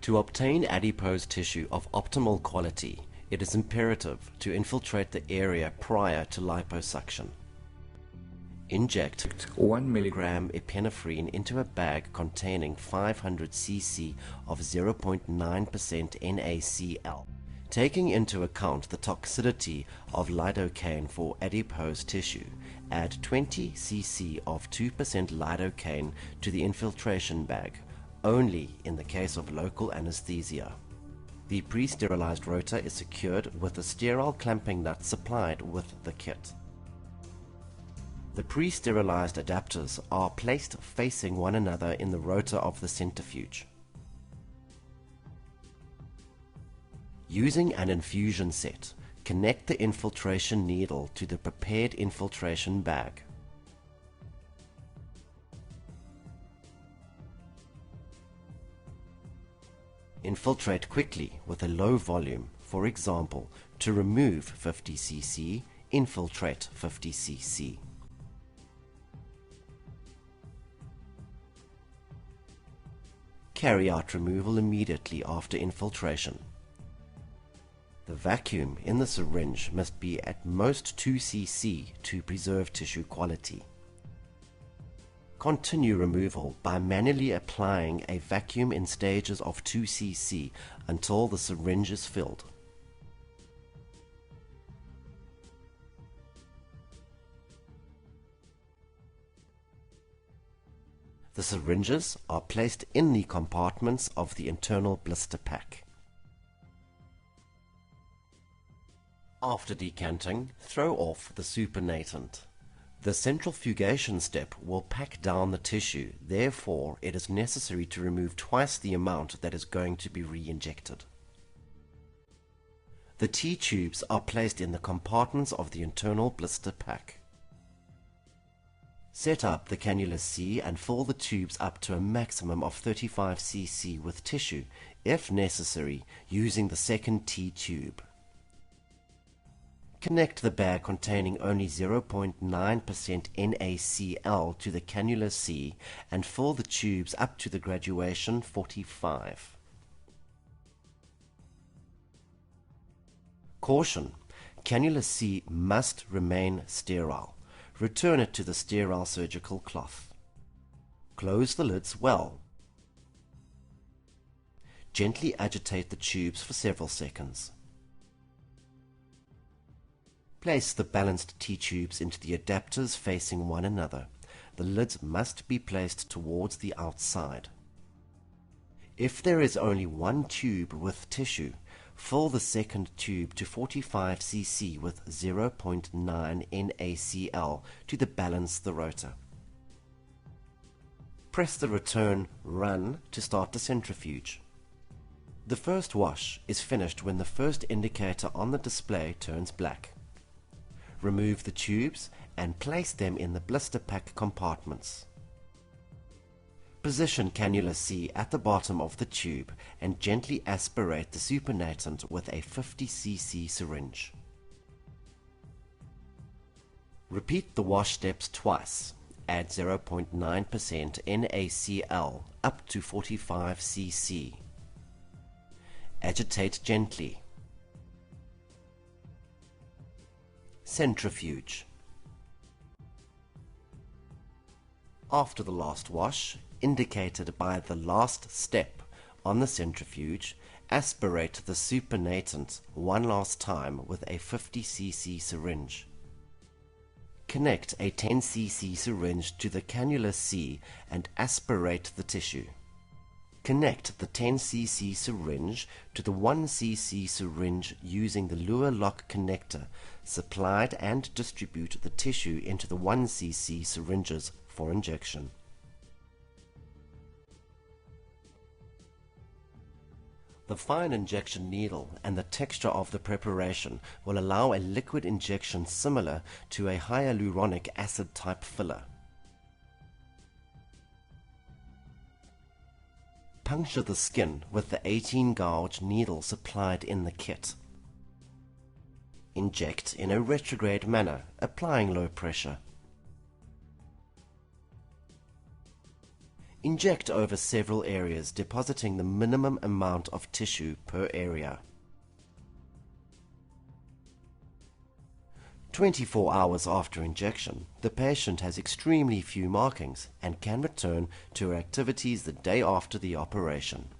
To obtain adipose tissue of optimal quality, it is imperative to infiltrate the area prior to liposuction. Inject 1 mg epinephrine into a bag containing 500 cc of 0.9% NaCl. Taking into account the toxicity of lidocaine for adipose tissue, add 20 cc of 2% lidocaine to the infiltration bag, only in the case of local anesthesia. The pre-sterilized rotor is secured with a sterile clamping nut supplied with the kit. The pre-sterilized adapters are placed facing one another in the rotor of the centrifuge. Using an infusion set, connect the infiltration needle to the prepared infiltration bag. Infiltrate quickly with a low volume, for example, to remove 50 cc, infiltrate 50 cc. Carry out removal immediately after infiltration. The vacuum in the syringe must be at most 2 cc to preserve tissue quality. Continue removal by manually applying a vacuum in stages of 2 cc until the syringe is filled. The syringes are placed in the compartments of the internal blister pack. After decanting, throw off the supernatant. The centrifugation step will pack down the tissue, therefore it is necessary to remove twice the amount that is going to be re-injected. The T-tubes are placed in the compartments of the internal blister pack. Set up the cannula C and fill the tubes up to a maximum of 35 cc with tissue, if necessary, using the second T-tube. Connect the bag containing only 0.9% NaCl to the cannula C and fill the tubes up to the graduation 45. Caution: cannula C must remain sterile. Return it to the sterile surgical cloth. Close the lids well. Gently agitate the tubes for several seconds. Place the balanced T-tubes into the adapters facing one another. The lids must be placed towards the outside. If there is only one tube with tissue, fill the second tube to 45 cc with 0.9 NaCl to balance the rotor. Press the return "Run" to start the centrifuge. The first wash is finished when the first indicator on the display turns black. Remove the tubes and place them in the blister pack compartments. Position cannula C at the bottom of the tube and gently aspirate the supernatant with a 50 cc syringe. Repeat the wash steps twice. Add 0.9% NaCl up to 45 cc. Agitate gently. Centrifuge. After the last wash, indicated by the last step on the centrifuge, aspirate the supernatant one last time with a 50 cc syringe. Connect a 10 cc syringe to the cannula C and aspirate the tissue. Connect the 10 cc syringe to the 1 cc syringe using the Luer lock connector supplied and distribute the tissue into the 1 cc syringes for injection. The fine injection needle and the texture of the preparation will allow a liquid injection similar to a hyaluronic acid type filler. Puncture the skin with the 18 gauge needle supplied in the kit. Inject in a retrograde manner, applying low pressure. Inject over several areas, depositing the minimum amount of tissue per area. 24 hours after injection, the patient has extremely few markings and can return to her activities the day after the operation.